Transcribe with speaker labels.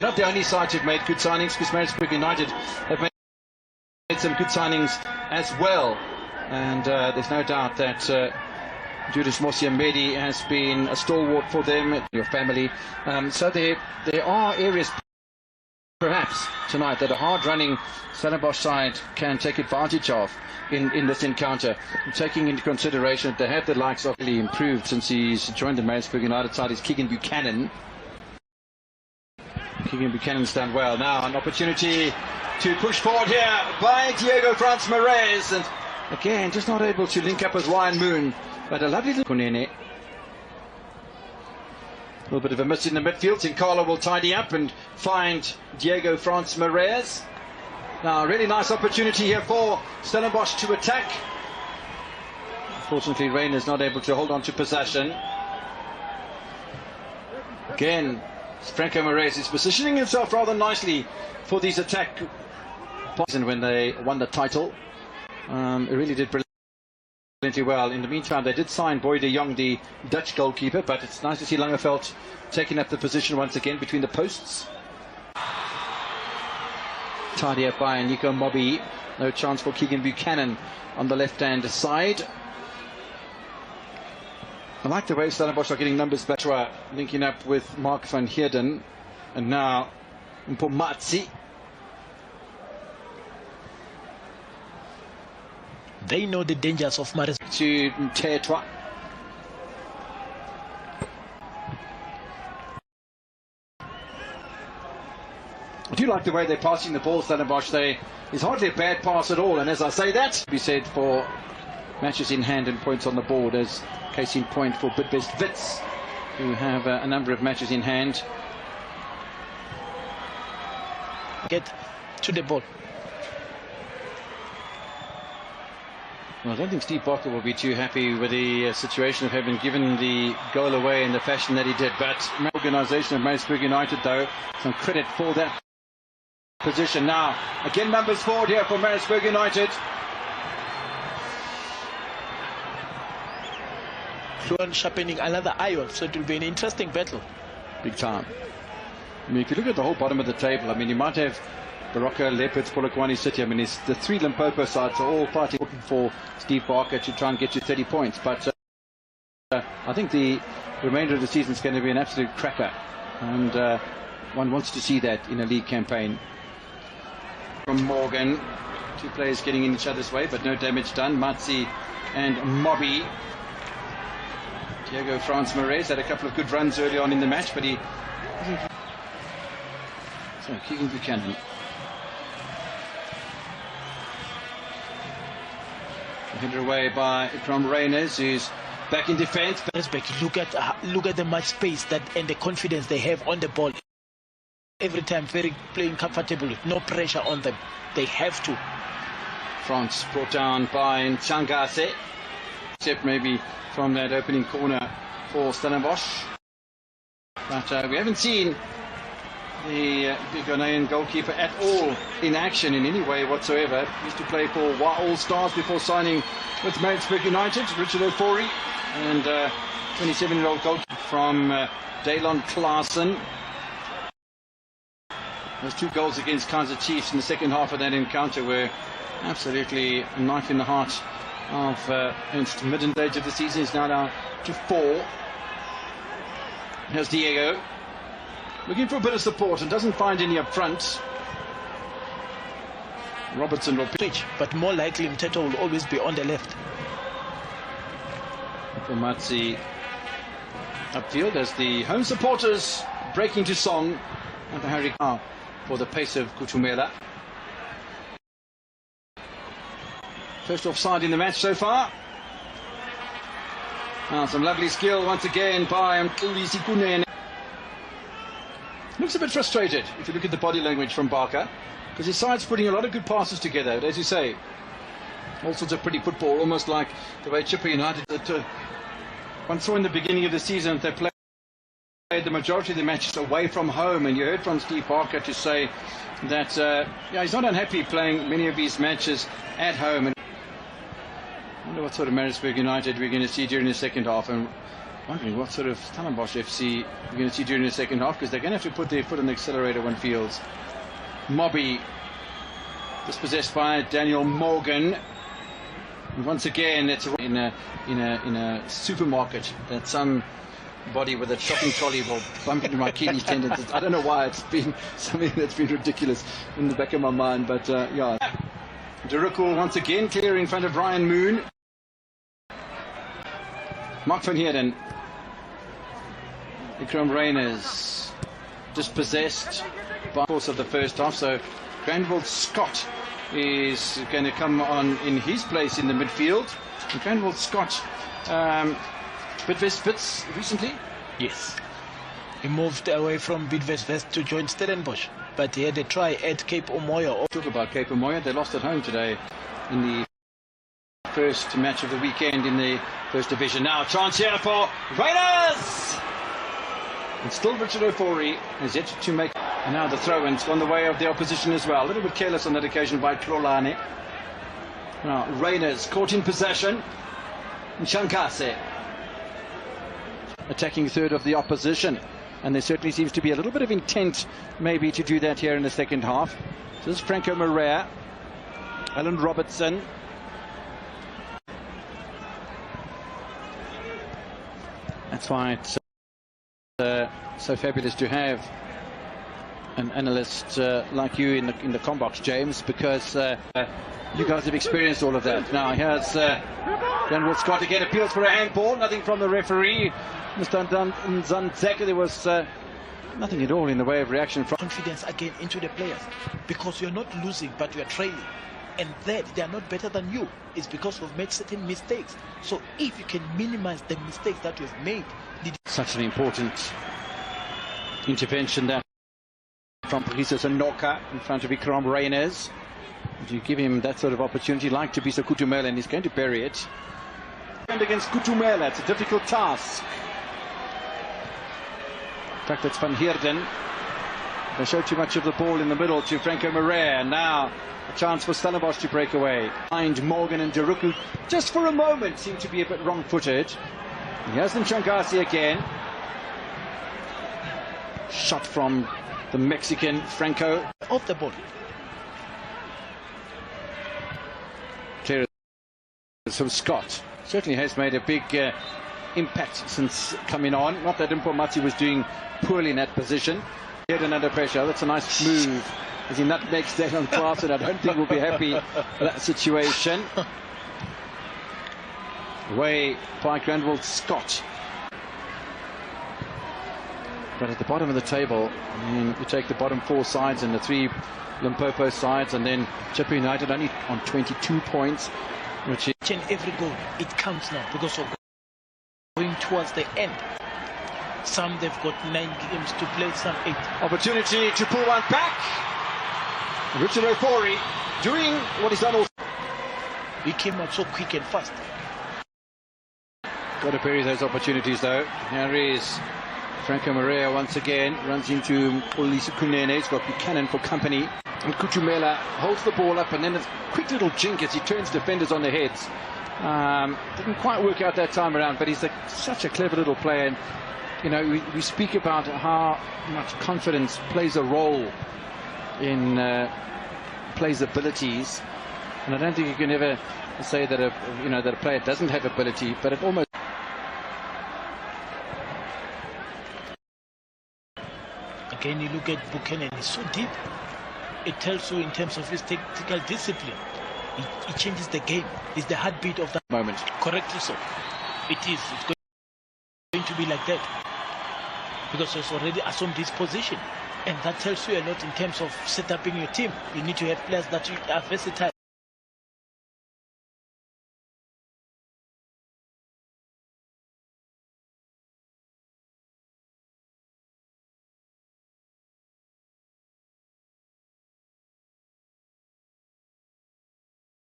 Speaker 1: Not the only side who've made good signings, because Maritzburg United have made some good signings as well. And there's no doubt that Judas Mosiamedi has been a stalwart for them, your family. So there are areas perhaps tonight that a hard-running Stellenbosch side can take advantage of in this encounter, taking into consideration that they have the likes of really improved since he's joined the Maritzburg United side. Is Keegan Buchanan. Keegan Buchanan's done well. Now an opportunity to push forward here by Diego Franz Marais, and again just not able to link up with Ryan Moon, but a lovely little Kunene. A little bit of a miss in the midfield. Sinkala will tidy up and find Diego Franz Marais. Now a really nice opportunity here for Stellenbosch to attack. Unfortunately Rain is not able to hold on to possession. Again Franco Marais is positioning himself rather nicely for these attack. When they won the title, it really did brilliantly well. In the meantime, they did sign Boy de Jong, the Dutch goalkeeper, but it's nice to see Langeveld taking up the position once again between the posts. Tidy up by Nico Mobby. No chance for Keegan Buchanan on the left-hand side. I like the way Stellenbosch are getting numbers back, linking up with Mark van Heerden, and now Mpomatsi.
Speaker 2: They know the dangers of Maritzburg.
Speaker 1: To Tetwa. I do like the way they're passing the ball, Stellenbosch. It's hardly a bad pass at all, and as I say that, we said for matches in hand and points on the board, as case in point for Bidbest Wits, who have a number of matches in hand.
Speaker 2: Get to the ball.
Speaker 1: Well, I don't think Steve Barker will be too happy with the situation of having given the goal away in the fashion that he did. But the organisation of Maritzburg United, though, some credit for that position. Now, again, numbers forward here for Maritzburg United.
Speaker 2: Sharpening another iron, so it will be an interesting battle.
Speaker 1: Big time. I mean, if you look at the whole bottom of the table, I mean, you might have Barocca, Leopards, Polokwane City. I mean, it's the three Limpopo sides are all fighting for Steve Barker to try and get you 30 points. But I think the remainder of the season is going to be an absolute cracker. And one wants to see that in a league campaign. From Morgan, two players getting in each other's way, but no damage done. Matsi and Mobby. Diego Franz Marais had a couple of good runs early on in the match, but he... So, Keegan Buchanan. Headed away by Ikram Reyners, who's back in defence.
Speaker 2: Look at the much space that and the confidence they have on the ball. Every time, playing comfortably, no pressure on them. They have to.
Speaker 1: France brought down by Nchangase, except maybe from that opening corner for Stellenbosch. But we haven't seen the Ghanaian goalkeeper at all in action in any way whatsoever. He used to play for All Stars before signing with Maritzburg United, Richard Ofori, and 27-year-old goalkeeper from Daylon Klaassen. Those two goals against Kaizer Chiefs in the second half of that encounter were absolutely a knife in the heart of against mid stage of the season. Is now to 4. Here's Diego looking for a bit of support and doesn't find any up front. Robertson will pitch,
Speaker 2: but more likely Mteto will always be on the left.
Speaker 1: Matsi upfield as the home supporters break into song at the Harry Car for the pace of Kutumela. First offside in the match so far. Now some lovely skill once again by Mkulisi Kunene. Looks a bit frustrated if you look at the body language from Barker, because his side's putting a lot of good passes together, as you say. All sorts of pretty football, almost like the way Chipper United one saw in the beginning of the season. They played the majority of the matches away from home, and you heard from Steve Barker to say that he's not unhappy playing many of these matches at home. And I wonder what sort of Maritzburg United we're going to see during the second half. And Wondering what sort of Stellenbosch FC we're going to see during the second half, because they're going to have to put their foot on the accelerator, one feels. Mobby dispossessed by Daniel Morgan. And once again, it's in a supermarket that somebody with a shopping trolley will bump into my Achilles tendons. I don't know why. It's been something that's been ridiculous in the back of my mind, but yeah. Deruku once again clear in front of Ryan Moon. Mark van Heerden. Ikram Reyners dispossessed by the course of the first half, so Granville Scott is going to come on in his place in the midfield. And Granville Scott, Bidvest Wits recently?
Speaker 2: Yes. He moved away from Bidvest West to join Stellenbosch, but he had a try at Cape Omoya.
Speaker 1: Talk about Cape Omoya, they lost at home today in the first match of the weekend in the first division. Now chance here for Raiders! And still Richard Ofori has yet to make. And now the throw-in's gone the way of the opposition as well. A little bit careless on that occasion by Klolane. Now Raiders caught in possession. And Shankase attacking third of the opposition. And there certainly seems to be a little bit of intent maybe to do that here in the second half. So this is Franco Morea, Alan Robertson. That's why it's so fabulous to have an analyst like you in the combox, James, because you guys have experienced all of that. Now here's Granville Scott again, appeals for a handball, nothing from the referee, Mr. Nzanzeka. There was nothing at all in the way of reaction from
Speaker 2: confidence again into the players, because you're not losing but you're trailing, and that they are not better than you is because you've made certain mistakes. So if you can minimize the mistakes that you've made.
Speaker 1: Such an important intervention there from Police Sanoka in front of Ikram Reyners. Do you give him that sort of opportunity like to be so Kutumela, and he's going to bury it. And against Kutumela, it's a difficult task. In fact, that's Van Heerden. They show too much of the ball in the middle to Franco Morea. Now a chance for Stellenbosch to break away. Behind Morgan and Deruku, just for a moment, seem to be a bit wrong-footed. Here's Nchangasi again. Shot from the Mexican Franco.
Speaker 2: Off the ball.
Speaker 1: Clear from Scott. Certainly has made a big impact since coming on. Not that Mpomatsi was doing poorly in that position. Head and under pressure. That's a nice move as he nutmegs that on Clarkson. I don't think we'll be happy with that situation. Away by Granville Scott. But at the bottom of the table, I mean, you take the bottom four sides and the three Limpopo sides, and then Chippa United only on 22 points, which is
Speaker 2: every goal, it counts now because of going towards the end. Some they've got 9 games to play, some 8.
Speaker 1: Opportunity to pull one back. Richard Ofori doing what he's done all.
Speaker 2: He came out so quick and fast.
Speaker 1: Got to bury those opportunities though. Here is Franco Morea once again, runs into Olisa Kunene. He's got Buchanan for company. And Kutumela holds the ball up, and then a quick little jink as he turns defenders on their heads. Didn't quite work out that time around, but he's such a clever little player. And, you know, we speak about how much confidence plays a role in players' abilities, and I don't think you can ever say that a player doesn't have ability, but it almost.
Speaker 2: Again, you look at Buchanan, he's so deep. It tells you in terms of his tactical discipline. It changes the game. It's the heartbeat of that
Speaker 1: moment.
Speaker 2: Correctly so. It is. It's going to be like that. Because he's already assumed his position. And that tells you a lot in terms of setting up your team. You need to have players that are versatile.